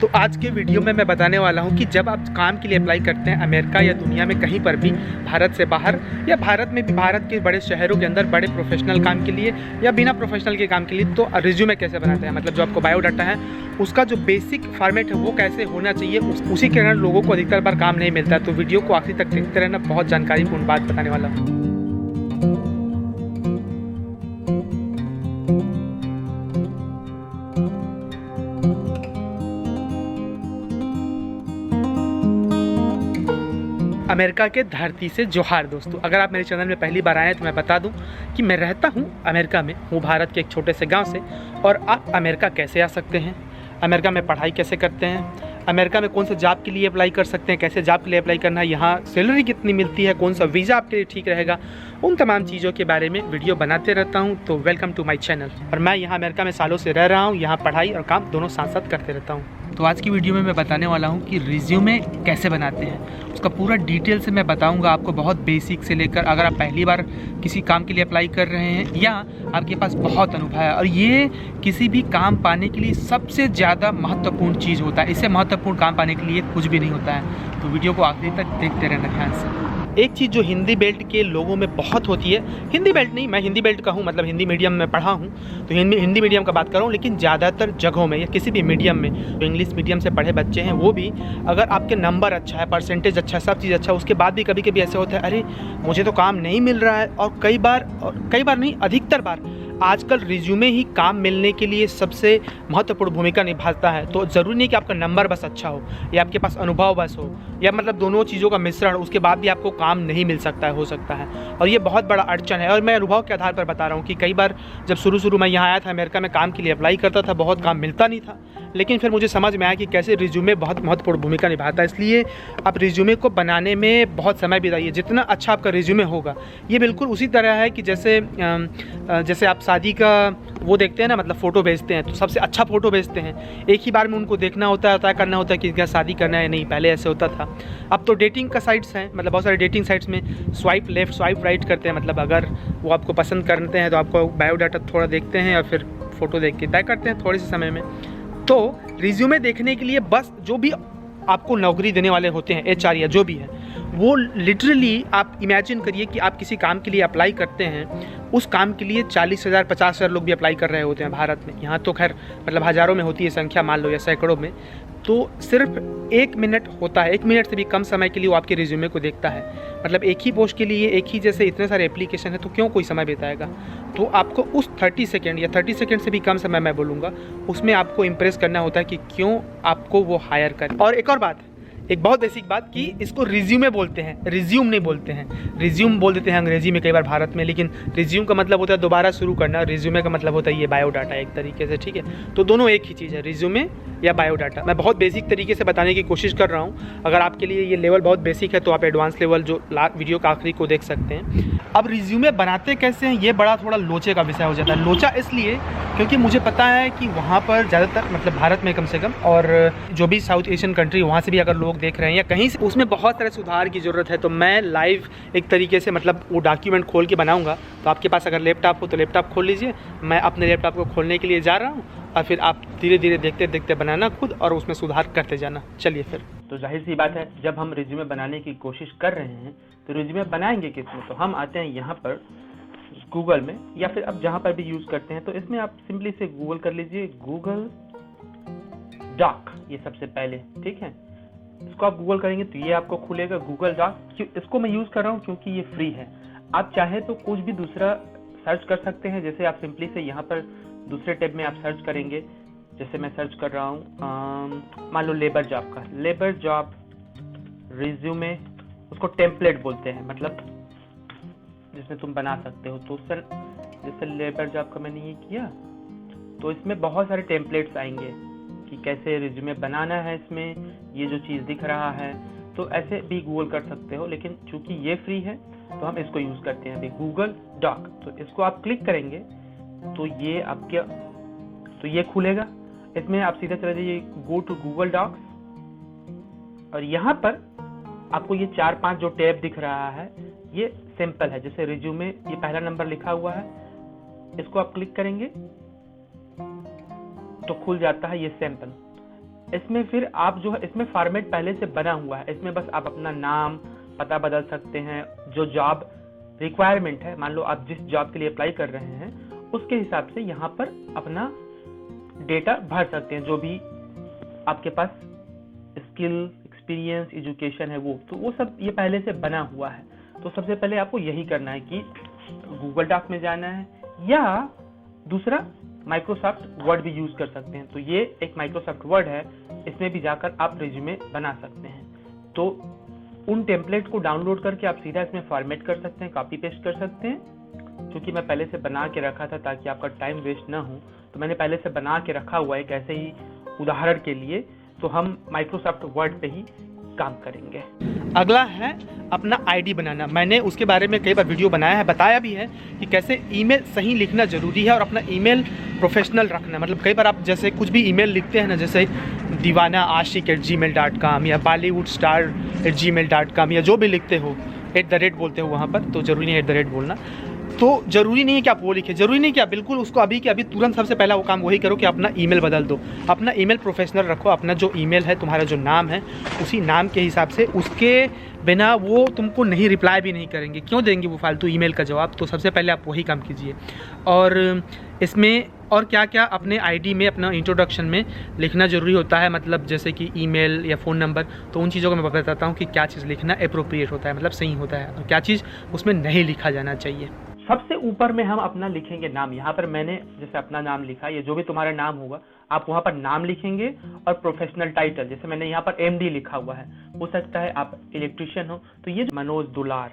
तो आज के वीडियो में मैं बताने वाला हूं कि जब आप काम के लिए अप्लाई करते हैं अमेरिका या दुनिया में कहीं पर भी, भारत से बाहर या भारत में भी, भारत के बड़े शहरों के अंदर बड़े प्रोफेशनल काम के लिए या बिना प्रोफेशनल के काम के लिए, तो रिज्यूमे कैसे बनाते हैं, मतलब जो आपको बायोडाटा है उसका जो बेसिक फॉर्मेट है वो कैसे होना चाहिए, उसी के कारण लोगों को अधिकतर बार काम नहीं मिलता है। तो वीडियो को आखिर तक देखते रहना, बहुत जानकारीपूर्ण बात बताने वाला हूँ। अमेरिका के धरती से जोहार दोस्तों। अगर आप मेरे चैनल में पहली बार आए हैं तो मैं बता दूं कि मैं रहता हूं अमेरिका में, हूं भारत के एक छोटे से गांव से। और आप अमेरिका कैसे आ सकते हैं, अमेरिका में पढ़ाई कैसे करते हैं, अमेरिका में कौन से जॉब के लिए अप्लाई कर सकते हैं, कैसे जॉब के लिए अप्लाई करना है, यहाँ सैलरी कितनी मिलती है, कौन सा वीज़ा आपके लिए ठीक रहेगा, उन तमाम चीज़ों के बारे में वीडियो बनाते रहता हूँ। तो वेलकम टू माय चैनल। और मैं यहाँ अमेरिका में सालों से रह रहा हूँ, यहाँ पढ़ाई और काम दोनों साथ साथ करते रहता हूँ। तो आज की वीडियो में मैं बताने वाला हूँ कि रिज्यूमे कैसे बनाते हैं, उसका पूरा डिटेल से मैं बताऊँगा आपको, बहुत बेसिक से लेकर अगर आप पहली बार किसी काम के लिए अप्लाई कर रहे हैं या आपके पास बहुत अनुभव है। और ये किसी भी काम पाने के लिए सबसे ज़्यादा महत्वपूर्ण चीज़ होता है, इससे महत्वपूर्ण काम पाने के लिए कुछ भी नहीं होता है। तो वीडियो को आखिरी तक देखते रहना ध्यान से। एक चीज़ जो हिंदी बेल्ट के लोगों में बहुत होती है, हिंदी बेल्ट नहीं, मैं हिंदी बेल्ट का हूँ, मतलब हिंदी मीडियम में पढ़ा हूँ तो हिंदी मीडियम का बात कर रहा हूँ, लेकिन ज़्यादातर जगहों में या किसी भी मीडियम में जो इंग्लिश मीडियम से पढ़े बच्चे हैं वो भी, अगर आपके नंबर अच्छा है, परसेंटेज अच्छा है, सब चीज़ अच्छा है, उसके बाद भी कभी कभी ऐसे होता है अरे मुझे तो काम नहीं मिल रहा है। और कई बार नहीं, अधिकतर बार आजकल रिज्यूमे ही काम मिलने के लिए सबसे महत्वपूर्ण भूमिका निभाता है। तो ज़रूरी नहीं कि आपका नंबर बस अच्छा हो या आपके पास अनुभव बस हो, या मतलब दोनों चीज़ों का मिश्रण, उसके बाद भी आपको काम नहीं मिल सकता है, हो सकता है। और ये बहुत बड़ा अड़चन है। और मैं अनुभव के आधार पर बता रहा हूँ कि कई बार जब शुरू मैं यहाँ आया था अमेरिका में, काम के लिए अप्लाई करता था, बहुत काम मिलता नहीं था, लेकिन फिर मुझे समझ में आया कि कैसे रिज्यूमे बहुत महत्वपूर्ण भूमिका निभाता है। इसलिए आप रिज्यूमे को बनाने में बहुत समय बिताइए। जितना अच्छा आपका रिज्यूमे होगा, ये बिल्कुल उसी तरह है कि जैसे आप शादी का वो देखते हैं ना, मतलब फ़ोटो भेजते हैं तो सबसे अच्छा फ़ोटो भेजते हैं, एक ही बार में उनको देखना होता है, तय करना होता है कि क्या शादी करना है या नहीं। पहले ऐसे होता था। अब तो डेटिंग का साइट्स हैं, मतलब बहुत सारे डेटिंग साइट्स में स्वाइप लेफ़्ट स्वाइप राइट करते हैं, मतलब अगर वो आपको पसंद करते हैं तो आपको बायोडाटा थोड़ा देखते हैं और फिर फ़ोटो देख के तय करते हैं थोड़े से समय में। तो रिज्यूमे देखने के लिए बस जो भी आपको नौकरी देने वाले होते हैं, एचआर या जो भी है, वो लिटरली आप इमेजिन करिए कि आप किसी काम के लिए अप्लाई करते हैं, उस काम के लिए 40,000 50,000 लोग भी अप्लाई कर रहे होते हैं भारत में। यहाँ तो खैर मतलब हज़ारों में होती है संख्या, मान लो, या सैकड़ों में। तो सिर्फ 1 मिनट होता है, 1 मिनट से भी कम समय के लिए वो आपके रिज्यूमे को देखता है। मतलब एक ही पोस्ट के लिए एक ही जैसे इतने सारे एप्लीकेशन है, तो क्यों कोई समय बिताएगा। तो आपको उस 30 सेकेंड या 30 सेकेंड से भी कम समय मैं बोलूँगा, उसमें आपको इम्प्रेस करना होता है कि क्यों आपको वो हायर करें। और एक और बात, एक बहुत बेसिक बात, कि इसको रिज्यूमे बोलते हैं, रिज्यूम नहीं बोलते हैं। रिज्यूम बोल देते हैं अंग्रेजी में कई बार भारत में, लेकिन रिज्यूम का मतलब होता है दोबारा शुरू करना, रिज्यूमे का मतलब होता है ये बायोडाटा एक तरीके से, ठीक है। तो दोनों एक ही चीज़ है, रिज्यूमे या बायोडाटा। मैं बहुत बेसिक तरीके से बताने की कोशिश कर रहा हूँ। अगर आपके लिए ये लेवल बहुत बेसिक है तो आप एडवांस लेवल जो वीडियो का आखिरी को देख सकते हैं। अब रिज्यूमे बनाते कैसे हैं, ये बड़ा थोड़ा लोचे का विषय हो जाता है। लोचा इसलिए क्योंकि मुझे पता है कि वहाँ पर ज़्यादातर, मतलब भारत में कम से कम, और जो भी साउथ एशियन कंट्री वहाँ से भी अगर लोग देख रहे हैं या कहीं से, उसमें बहुत सारे सुधार की ज़रूरत है। तो मैं लाइव एक तरीके से, मतलब वो डॉक्यूमेंट खोल के बनाऊंगा। तो आपके पास अगर लैपटॉप हो तो लैपटॉप खोल लीजिए, मैं अपने लैपटॉप को खोलने के लिए जा रहा हूँ, और फिर आप धीरे धीरे देखते देखते बनाना खुद और उसमें सुधार करते जाना। चलिए फिर। तो जाहिर सी बात है, जब हम रिज्यूमे बनाने की कोशिश कर रहे हैं तो रिज्यूमे बनाएंगे किसमें, तो हम आते हैं यहाँ पर गूगल में, या फिर अब जहाँ पर भी यूज़ करते हैं तो इसमें आप सिंपली से गूगल कर लीजिए, गूगल डॉक, ये सबसे पहले, ठीक है। इसको आप गूगल करेंगे तो ये आपको खुलेगा गूगल डॉक। इसको मैं यूज़ कर रहा हूँ क्योंकि ये फ्री है। आप चाहे तो कुछ भी दूसरा सर्च कर सकते हैं, जैसे आप सिंपली से यहाँ पर दूसरे टैब में आप सर्च करेंगे, जैसे मैं सर्च कर रहा हूँ मान लो लेबर जॉब का, लेबर जॉब रिज्यूमे, उसको टेम्पलेट बोलते हैं, मतलब जिसमें तुम बना सकते हो। तो सर जैसे लेबर जॉब का मैंने ये किया, तो इसमें बहुत सारे टेम्पलेट्स आएंगे कि कैसे रिज्यूमे बनाना है। इसमें ये जो चीज़ दिख रहा है, तो ऐसे भी गूगल कर सकते हो, लेकिन चूंकि ये फ्री है तो हम इसको यूज़ करते हैं अभी, गूगल डॉक। तो इसको आप क्लिक करेंगे तो ये आपके, तो ये खुलेगा। इसमें आप सीधे चले जाइए गो टू गूगल डॉक्स, और यहाँ पर आपको ये 4-5 जो टैब दिख रहा है ये सिंपल है। जैसे रिज्यूमे, ये पहला नंबर लिखा हुआ है, इसको आप क्लिक करेंगे तो खुल जाता है ये सैंपल। इसमें फिर आप जो है, इसमें फॉर्मेट पहले से बना हुआ है, इसमें बस आप अपना नाम पता बदल सकते हैं, जो जॉब रिक्वायरमेंट है, मान लो आप जिस जॉब के लिए अप्लाई कर रहे हैं उसके हिसाब से यहाँ पर अपना डेटा भर सकते हैं, जो भी आपके पास स्किल, एक्सपीरियंस, एजुकेशन है वो सब ये पहले से बना हुआ है। तो सबसे पहले आपको यही करना है कि गूगल डॉक्स में जाना है, या दूसरा माइक्रोसॉफ्ट वर्ड भी यूज कर सकते हैं। तो ये एक माइक्रोसॉफ्ट वर्ड है, इसमें भी जाकर आप रिज्यूमे बना सकते हैं। तो उन टेम्पलेट को डाउनलोड करके आप सीधा इसमें फॉर्मेट कर सकते हैं, कॉपी पेस्ट कर सकते हैं। क्योंकि मैं पहले से बना के रखा था ताकि आपका टाइम वेस्ट ना हो, तो मैंने पहले से बना के रखा हुआ है एक ऐसे ही उदाहरण के लिए। तो हम माइक्रोसॉफ्ट वर्ड पे ही काम करेंगे। अगला है अपना आईडी बनाना। मैंने उसके बारे में कई बार वीडियो बनाया है, बताया भी है कि कैसे ईमेल सही लिखना जरूरी है और अपना ईमेल प्रोफेशनल रखना। मतलब कई बार आप जैसे कुछ भी ईमेल लिखते हैं ना, जैसे divanaashik@gmail.com या bollywoodstar@gmail.com या जो भी लिखते हो, @ बोलते हो वहाँ पर, तो जरूरी नहीं @ बोलना। तो जरूरी नहीं है कि आप वो लिखें, जरूरी नहीं कि आप बिल्कुल उसको अभी के अभी तुरंत सबसे पहला वो काम वही करो कि अपना ईमेल बदल दो। अपना ईमेल प्रोफेशनल रखो, अपना जो ईमेल है, तुम्हारा जो नाम है, उसी नाम के हिसाब से, उसके बिना वो तुमको नहीं रिप्लाई भी नहीं करेंगे। क्यों देंगे वो फालतू ईमेल का जवाब? तो सबसे पहले आप वही काम कीजिए। और इसमें और क्या क्या अपने आईडी में, अपना इंट्रोडक्शन में लिखना ज़रूरी होता है, मतलब जैसे कि ईमेल या फ़ोन नंबर, तो उन चीज़ों को मैं बताता हूँ कि क्या चीज़ लिखना एप्रोप्रिएट होता है, मतलब सही होता है, और क्या चीज़ उसमें नहीं लिखा जाना चाहिए। सबसे ऊपर में हम अपना लिखेंगे नाम। यहाँ पर मैंने जैसे अपना नाम लिखा, या जो भी तुम्हारा नाम होगा आप वहाँ पर नाम लिखेंगे, और प्रोफेशनल टाइटल, जैसे मैंने यहाँ पर MD लिखा हुआ है, हो सकता है आप इलेक्ट्रिशियन हो तो ये मनोज दुलार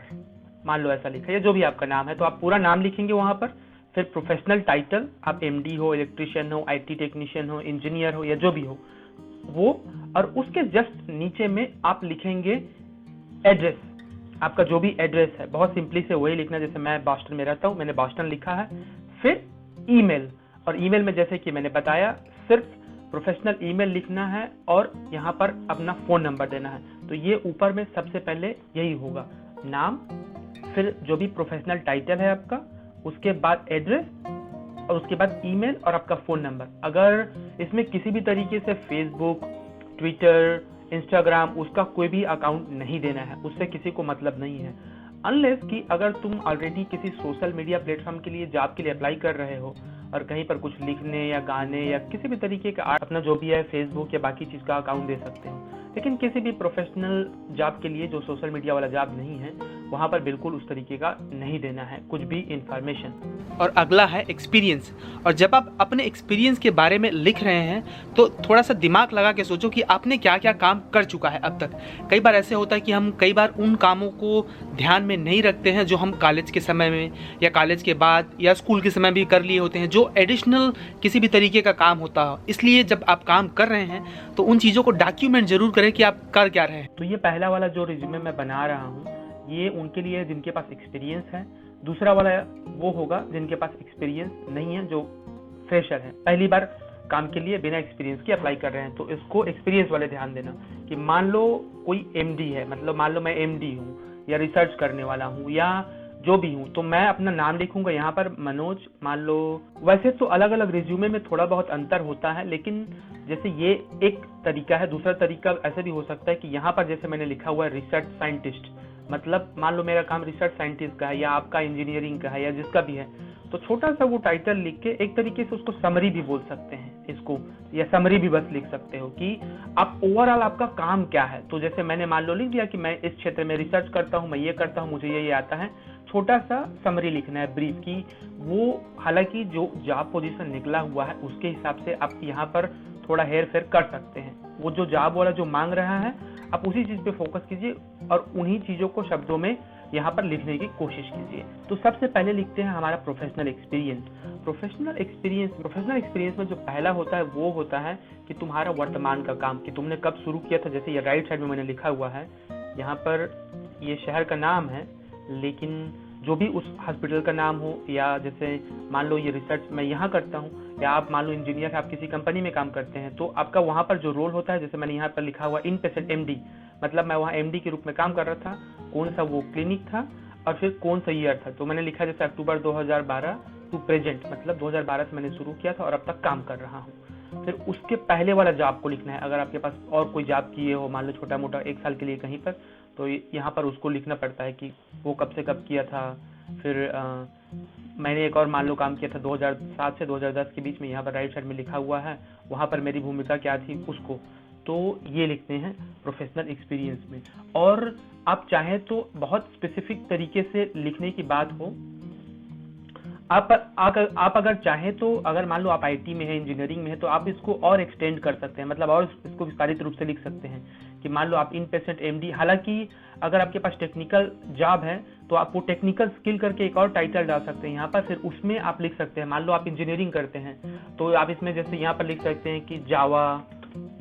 मान लो ऐसा लिखा, या जो भी आपका नाम है, तो आप पूरा नाम लिखेंगे वहाँ पर। फिर प्रोफेशनल टाइटल, आप MD हो, इलेक्ट्रिशियन हो, IT टेक्नीशियन हो, इंजीनियर हो, या जो भी हो वो, और उसके जस्ट नीचे में आप लिखेंगे एड्रेस, आपका जो भी एड्रेस है, बहुत सिंपली से वही लिखना। जैसे मैं बॉस्टन में रहता हूँ, मैंने बॉस्टन लिखा है। फिर ईमेल, और ईमेल में जैसे कि मैंने बताया सिर्फ प्रोफेशनल ईमेल लिखना है, और यहाँ पर अपना फ़ोन नंबर देना है। तो ये ऊपर में सबसे पहले यही होगा, नाम, फिर जो भी प्रोफेशनल टाइटल है आपका, उसके बाद एड्रेस, और उसके बाद ईमेल और आपका फ़ोन नंबर। अगर इसमें किसी भी तरीके से फेसबुक, ट्विटर, इंस्टाग्राम, उसका कोई भी अकाउंट नहीं देना है, उससे किसी को मतलब नहीं है। अनलेस कि अगर तुम ऑलरेडी किसी सोशल मीडिया प्लेटफॉर्म के लिए, जॉब के लिए अप्लाई कर रहे हो, और कहीं पर कुछ लिखने या गाने या किसी भी तरीके का अपना जो भी है फेसबुक या बाकी चीज़ का अकाउंट दे सकते हो। लेकिन किसी भी प्रोफेशनल जॉब के लिए जो सोशल मीडिया वाला जॉब नहीं है, वहाँ पर बिल्कुल उस तरीके का नहीं देना है कुछ भी इंफॉर्मेशन। और अगला है एक्सपीरियंस। और जब आप अपने एक्सपीरियंस के बारे में लिख रहे हैं तो थोड़ा सा दिमाग लगा के सोचो कि आपने क्या क्या काम कर चुका है अब तक। कई बार ऐसे होता है कि हम कई बार उन कामों को ध्यान में नहीं रखते हैं जो हम कॉलेज के समय में या कॉलेज के बाद या स्कूल के समय भी कर लिए होते हैं, जो एडिशनल किसी भी तरीके का काम होता हो। इसलिए जब आप काम कर रहे हैं तो उन चीज़ों को डॉक्यूमेंट जरूर करें कि आप कर क्या रहे हैं। तो ये पहला वाला जो रिज्यूमे मैं बना रहा हूँ, ये उनके लिए जिनके पास एक्सपीरियंस है। दूसरा वाला वो होगा जिनके पास एक्सपीरियंस नहीं है, जो फ्रेशर है, पहली बार काम के लिए बिना एक्सपीरियंस के अप्लाई कर रहे हैं। तो इसको एक्सपीरियंस वाले ध्यान देना कि मान लो कोई MD है, मतलब मान लो मैं MD हूँ या रिसर्च करने वाला हूँ या जो भी हूँ, तो मैं अपना नाम लिखूंगा यहाँ पर मनोज, मान लो। वैसे तो अलग अलग रिज्यूमे में थोड़ा बहुत अंतर होता है, लेकिन जैसे ये एक तरीका है। दूसरा तरीका ऐसे भी हो सकता है कि यहाँ पर जैसे मैंने लिखा हुआ है रिसर्च साइंटिस्ट, मतलब मान लो मेरा काम रिसर्च साइंटिस्ट का है या आपका इंजीनियरिंग का है या जिसका भी है, तो छोटा सा वो टाइटल लिख के एक तरीके से उसको समरी भी बोल सकते हैं इसको, या समरी भी बस लिख सकते हो कि आप ओवरऑल आपका काम क्या है। तो जैसे मैंने मान लो लिख दिया कि मैं इस क्षेत्र में रिसर्च करता हूँ, मैं ये करता हूँ, मुझे ये आता है। छोटा सा समरी लिखना है, ब्रीफ की। वो हालांकि जो जॉब पोजीशन निकला हुआ है उसके हिसाब से आप यहाँ पर थोड़ा हेर फेर कर सकते हैं। वो जो जॉब वाला जो मांग रहा है आप उसी चीज पे फोकस कीजिए और उन्हीं चीजों को शब्दों में यहाँ पर लिखने की कोशिश कीजिए। तो सबसे पहले लिखते हैं हमारा प्रोफेशनल एक्सपीरियंस। प्रोफेशनल एक्सपीरियंस में जो पहला होता है वो होता है कि तुम्हारा वर्तमान का काम, कि तुमने कब शुरू किया था। जैसे ये राइट साइड में मैंने लिखा हुआ है, यहाँ पर ये शहर का नाम है, लेकिन जो भी उस हॉस्पिटल का नाम हो, या जैसे मान लो ये रिसर्च मैं यहाँ करता हूँ, या आप मान लो इंजीनियर आप किसी कंपनी में काम करते हैं, तो आपका वहाँ पर जो रोल होता है, जैसे मैंने यहाँ पर लिखा हुआ इन पेशेंट MD, मतलब मैं वहाँ MD के रूप में काम कर रहा था, कौन सा वो क्लिनिक था और फिर कौन सा ईयर था। तो मैंने लिखा जैसे अक्टूबर 2012 टू प्रेजेंट, मतलब 2012 से मैंने शुरू किया था और अब तक काम कर रहा हूँ। फिर उसके पहले वाला जॉब को लिखना है। अगर आपके पास और कोई जॉब किए हो, मान लो छोटा मोटा 1 साल के लिए कहीं पर, तो यहाँ पर उसको लिखना पड़ता है कि वो कब से कब किया था। फिर मैंने एक और मान लो काम किया था 2007 से 2010 के बीच में, यहाँ पर राइट साइड में लिखा हुआ है, वहाँ पर मेरी भूमिका क्या थी उसको, तो ये लिखते हैं प्रोफेशनल एक्सपीरियंस में। और आप चाहें तो बहुत स्पेसिफिक तरीके से लिखने की बात हो, आप अगर चाहें तो, अगर मान लो आप आईटी में है, इंजीनियरिंग में है, तो आप इसको और एक्सटेंड कर सकते हैं, मतलब और इसको विस्तारित रूप से लिख सकते हैं कि मान लो आप इन पेशेंट एमडी। हालांकि अगर आपके पास टेक्निकल जॉब है तो आप वो टेक्निकल स्किल करके एक और टाइटल डाल सकते हैं यहाँ पर, फिर उसमें आप लिख सकते हैं। मान लो आप इंजीनियरिंग करते हैं तो आप इसमें जैसे यहाँ पर लिख सकते हैं कि जावा,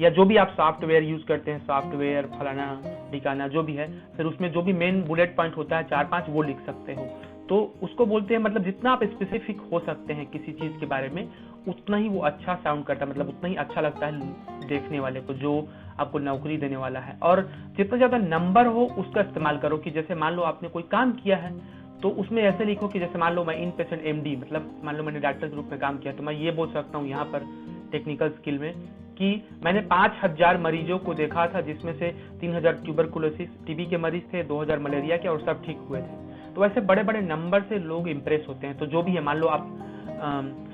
या जो भी आप सॉफ्टवेयर यूज करते हैं, सॉफ्टवेयर फलाना ठिकाना जो भी है, फिर उसमें जो भी मेन बुलेट पॉइंट होता है 4-5 वो लिख सकते हो। तो उसको बोलते हैं, मतलब जितना आप स्पेसिफिक हो सकते हैं किसी चीज के बारे में, उतना ही वो अच्छा साउंड करता है, मतलब उतना ही अच्छा लगता है देखने वाले को जो आपको नौकरी देने वाला है। और जितना ज्यादा नंबर हो उसका इस्तेमाल करो, कि जैसे मान लो आपने कोई काम किया है तो उसमें ऐसे लिखो कि जैसे मान लो मैं इन पेशेंट एमडी, मतलब मान लो मैंने डॉक्टर के रूप में काम किया, तो मैं ये बोल सकता हूँ यहाँ पर टेक्निकल स्किल में कि मैंने 5000 मरीजों को देखा था, जिसमें से 3000 ट्यूबरकुलोसिस टीबी के मरीज थे, 2000 मलेरिया के, और सब ठीक हुए थे। तो ऐसे बड़े बड़े नंबर से लोग इम्प्रेस होते हैं। तो जो भी है, मान लो आप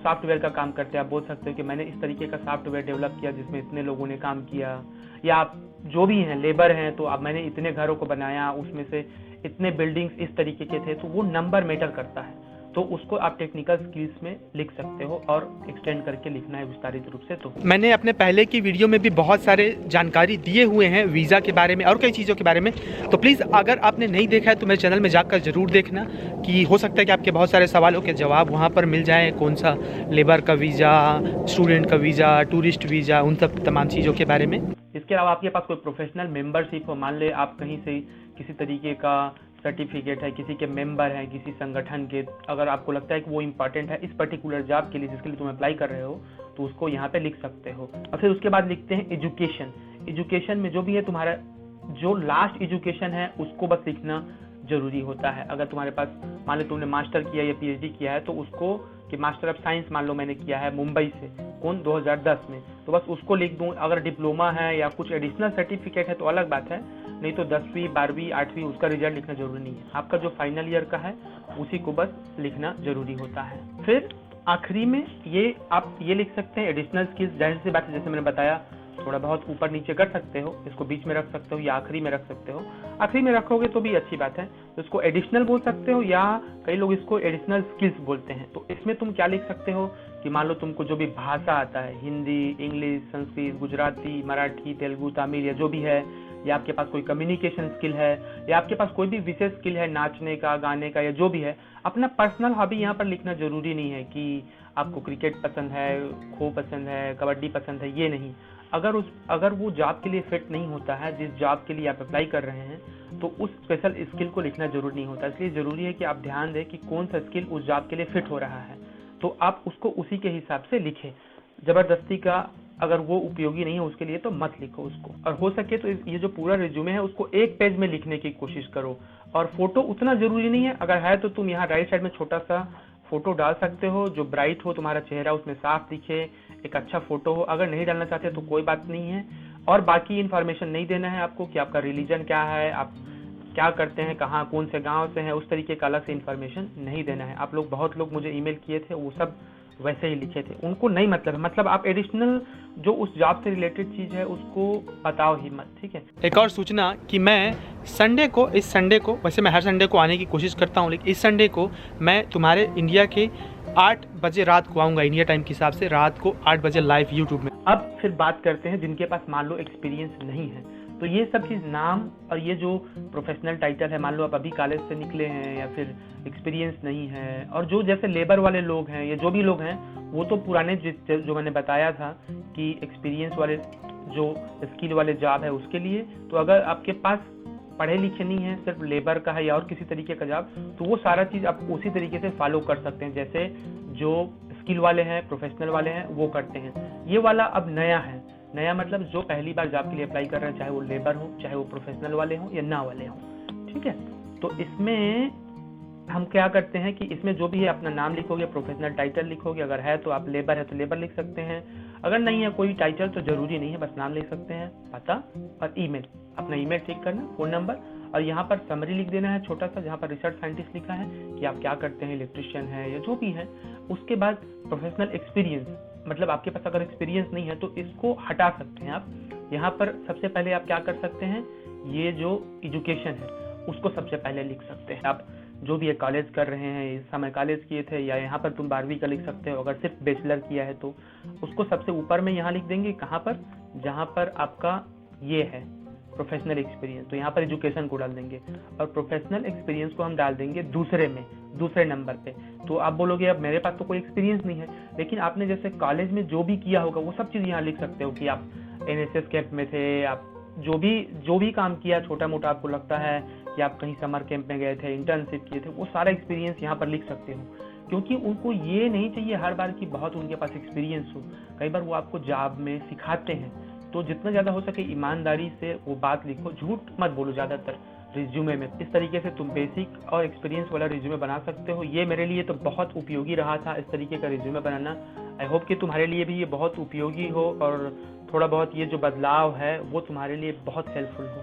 सॉफ्टवेयर का काम करते हैं, आप बोल सकते हो कि मैंने इस तरीके का सॉफ्टवेयर डेवलप किया जिसमें इतने लोगों ने काम किया। या आप जो भी हैं लेबर हैं तो अब मैंने इतने घरों को बनाया, उसमें से इतने बिल्डिंग्स इस तरीके के थे। तो वो नंबर मैटर करता है, तो उसको आप टेक्निकल स्किल्स में लिख सकते हो और एक्सटेंड करके लिखना है विस्तारित रूप से। तो मैंने अपने पहले की वीडियो में भी बहुत सारे जानकारी दिए हुए हैं वीज़ा के बारे में और कई चीज़ों के बारे में, तो प्लीज़ अगर आपने नहीं देखा है तो मेरे चैनल में जाकर ज़रूर देखना, कि हो सकता है कि आपके बहुत सारे सवालों के जवाब वहाँ पर मिल जाए। कौन सा लेबर का वीज़ा, स्टूडेंट का वीज़ा, टूरिस्ट वीज़ा, उन सब तमाम चीज़ों के बारे में। इसके अलावा आपके पास कोई प्रोफेशनल मेंबरशिप हो, मान ले आप कहीं से किसी तरीके का सर्टिफिकेट है, किसी के मेंबर हैं, किसी संगठन के, अगर आपको लगता है कि वो इम्पोर्टेंट है इस पर्टिकुलर जॉब के लिए जिसके लिए तुम अप्लाई कर रहे हो, तो उसको यहाँ पे लिख सकते हो। और फिर उसके बाद लिखते हैं एजुकेशन। एजुकेशन में जो भी है तुम्हारा जो लास्ट एजुकेशन है उसको बस लिखना जरूरी होता है। अगर तुम्हारे पास मान लो तुमने मास्टर किया या पीएचडी किया है तो उसको, कि मास्टर ऑफ साइंस मान लो मैंने किया है मुंबई से, कौन 2010 में, तो बस उसको लिख दूं। अगर डिप्लोमा है या कुछ एडिशनल सर्टिफिकेट है तो अलग बात है, नहीं तो 10वीं 12वीं 8वीं उसका रिजल्ट लिखना जरूरी नहीं है। आपका जो फाइनल ईयर का है उसी को बस लिखना जरूरी होता है। फिर आखिरी में ये आप ये लिख सकते हैं एडिशनल स्किल्स। जाहिर सी बात है, जैसे मैंने बताया, थोड़ा बहुत ऊपर नीचे कर सकते हो, इसको बीच में रख सकते हो या आखिरी में रख सकते हो। आखिरी में रखोगे तो भी अच्छी बात है, तो इसको एडिशनल बोल सकते हो या कई लोग इसको एडिशनल स्किल्स बोलते हैं। तो इसमें तुम क्या लिख सकते हो कि मान लो तुमको जो भी भाषा आता है, हिंदी, इंग्लिश, संस्कृत, गुजराती, मराठी, तेलुगु, तमिल या जो भी है, या आपके पास कोई कम्युनिकेशन स्किल है, या आपके पास कोई भी विशेष स्किल है नाचने का, गाने का, या जो भी है। अपना पर्सनल हॉबी यहाँ पर लिखना जरूरी नहीं है कि आपको क्रिकेट पसंद है, खो पसंद है, कबड्डी पसंद है, ये नहीं। अगर वो जॉब के लिए फिट नहीं होता है, जिस जॉब के लिए आप अप्लाई कर रहे हैं, तो उस स्पेशल स्किल को लिखना जरूरी नहीं होता। इसलिए जरूरी है कि आप ध्यान दें कि कौन सा स्किल उस जॉब के लिए फिट हो रहा है, तो आप उसको उसी के हिसाब से लिखें। जबरदस्ती का अगर वो उपयोगी नहीं है उसके लिए तो मत लिखो उसको। और हो सके तो ये जो पूरा रिज्यूमे है उसको एक पेज में लिखने की कोशिश करो। और फोटो उतना जरूरी नहीं है, अगर है तो तुम यहाँ राइट साइड में छोटा सा फोटो डाल सकते हो जो ब्राइट हो, तुम्हारा चेहरा उसमें साफ दिखे, एक अच्छा फोटो हो। अगर नहीं डालना चाहते तो कोई बात नहीं है। और बाकी इन्फॉर्मेशन नहीं देना है आपको कि आपका रिलीजन क्या है, आप क्या करते हैं, कहाँ कौन से गांव से हैं, उस तरीके का अलग से इन्फॉर्मेशन नहीं देना है। आप लोग बहुत लोग मुझे ईमेल किए थे, वो सब वैसे ही लिखे थे, उनको नहीं मतलब आप एडिशनल जो उस जॉब से रिलेटेड चीज है उसको बताओ ही मत, ठीक है। एक और सूचना कि मैं संडे को, इस संडे को, वैसे मैं हर संडे को आने की कोशिश करता हूँ, लेकिन इस संडे को मैं तुम्हारे इंडिया के 8 बजे रात को आऊँगा, इंडिया टाइम के हिसाब से रात को 8 बजे लाइव यूट्यूब में। अब फिर बात करते हैं जिनके पास मान लो एक्सपीरियंस नहीं है, तो ये सब चीज़ नाम और ये जो प्रोफेशनल टाइटल है, मान लो आप अभी कॉलेज से निकले हैं या फिर एक्सपीरियंस नहीं है, और जो जैसे लेबर वाले लोग हैं या जो भी लोग हैं, वो तो पुराने जो मैंने बताया था कि एक्सपीरियंस वाले जो स्किल वाले जॉब है उसके लिए। तो अगर आपके पास पढ़े लिखे नहीं है, सिर्फ लेबर का है या और किसी तरीके का जॉब, तो वो सारा चीज़ आप उसी तरीके से फॉलो कर सकते हैं जैसे जो स्किल वाले हैं, प्रोफेशनल वाले हैं वो करते हैं। ये वाला अब नया है, नया मतलब जो पहली बार जॉब के लिए अप्लाई कर रहे हैं, चाहे वो लेबर हो, चाहे वो प्रोफेशनल वाले हों या ना वाले हों, ठीक है। तो इसमें हम क्या करते हैं कि इसमें जो भी है अपना नाम लिखोगे, प्रोफेशनल टाइटल लिखोगे, अगर है तो आप लेबर है तो लेबर लिख सकते हैं, अगर नहीं है कोई टाइटल तो ज़रूरी नहीं है, बस नाम लिख सकते हैं, पता और ईमेल, अपना ईमेल ठीक करना, फ़ोन नंबर, और यहाँ पर समरी लिख देना है छोटा सा, जहाँ पर रिसर्च साइंटिस्ट लिखा है कि आप क्या करते हैं, इलेक्ट्रिशियन है या जो भी है। उसके बाद प्रोफेशनल एक्सपीरियंस, मतलब आपके पास अगर एक्सपीरियंस नहीं है तो इसको हटा सकते हैं आप। यहाँ पर सबसे पहले आप क्या कर सकते हैं, ये जो एजुकेशन है उसको सबसे पहले लिख सकते हैं। आप जो भी कॉलेज कर रहे हैं, इस समय कॉलेज किए थे, या यहाँ पर तुम 12वीं का लिख सकते हो, अगर सिर्फ बैचलर किया है तो उसको सबसे ऊपर में यहाँ लिख देंगे। कहाँ पर, जहाँ पर आपका ये है प्रोफेशनल एक्सपीरियंस, तो यहाँ पर एजुकेशन को डाल देंगे, और प्रोफेशनल एक्सपीरियंस को हम डाल देंगे दूसरे नंबर पे। तो आप बोलोगे अब मेरे पास तो कोई एक्सपीरियंस नहीं है, लेकिन आपने जैसे कॉलेज में जो भी किया होगा वो सब चीज़ यहाँ लिख सकते हो कि आप NSS कैंप में थे, आप जो भी काम किया छोटा मोटा आपको लगता है कि आप कहीं समर कैंप में गए थे, इंटर्नशिप किए थे, वो सारा एक्सपीरियंस यहाँ पर लिख सकते हो। क्योंकि उनको ये नहीं चाहिए हर बार कि बहुत उनके पास एक्सपीरियंस हो, कई बार वो आपको जॉब में सिखाते हैं। तो जितना ज़्यादा हो सके ईमानदारी से वो बात लिखो, झूठ मत बोलो ज़्यादातर रिज्यूमे में। इस तरीके से तुम बेसिक और एक्सपीरियंस वाला रिज्यूमे बना सकते हो। ये मेरे लिए तो बहुत उपयोगी रहा था इस तरीके का रिज्यूमे बनाना। आई होप कि तुम्हारे लिए भी ये बहुत उपयोगी हो और थोड़ा बहुत ये जो बदलाव है वो तुम्हारे लिए बहुत हेल्पफुल हो।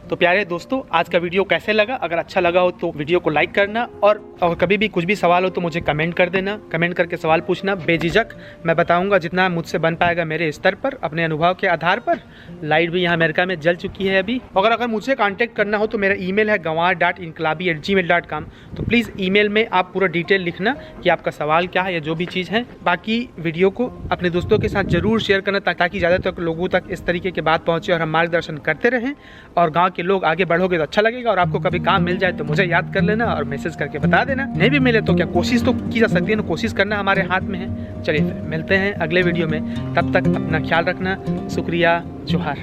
तो प्यारे दोस्तों, आज का वीडियो कैसे लगा? अगर अच्छा लगा हो तो वीडियो को लाइक करना, और कभी भी कुछ भी सवाल हो तो मुझे कमेंट कर देना। कमेंट करके सवाल पूछना बेझिझक, मैं बताऊंगा जितना मुझसे बन पाएगा मेरे स्तर पर, अपने अनुभव के आधार पर। लाइट भी यहाँ अमेरिका में जल चुकी है अभी। अगर मुझे कांटेक्ट करना हो तो मेरा ईमेल है gawar.inqlabi@gmail.com। तो प्लीज़ ईमेल में आप पूरा डिटेल लिखना कि आपका सवाल क्या है या जो भी चीज़ है। बाकी वीडियो को अपने दोस्तों के साथ ज़रूर शेयर करना ताकि ज़्यादातर लोगों तक इस तरीके की बात पहुँचे और हम मार्गदर्शन करते रहें। और गाँव के लोग आगे बढ़ोगे तो अच्छा लगेगा। और आपको कभी काम मिल जाए तो मुझे याद कर लेना और मैसेज करके बता देना। नहीं भी मिले तो क्या, कोशिश तो की जा सकती है ना, कोशिश करना हमारे हाथ में है। चलिए फिर मिलते हैं अगले वीडियो में, तब तक अपना ख्याल रखना। शुक्रिया, जोहार।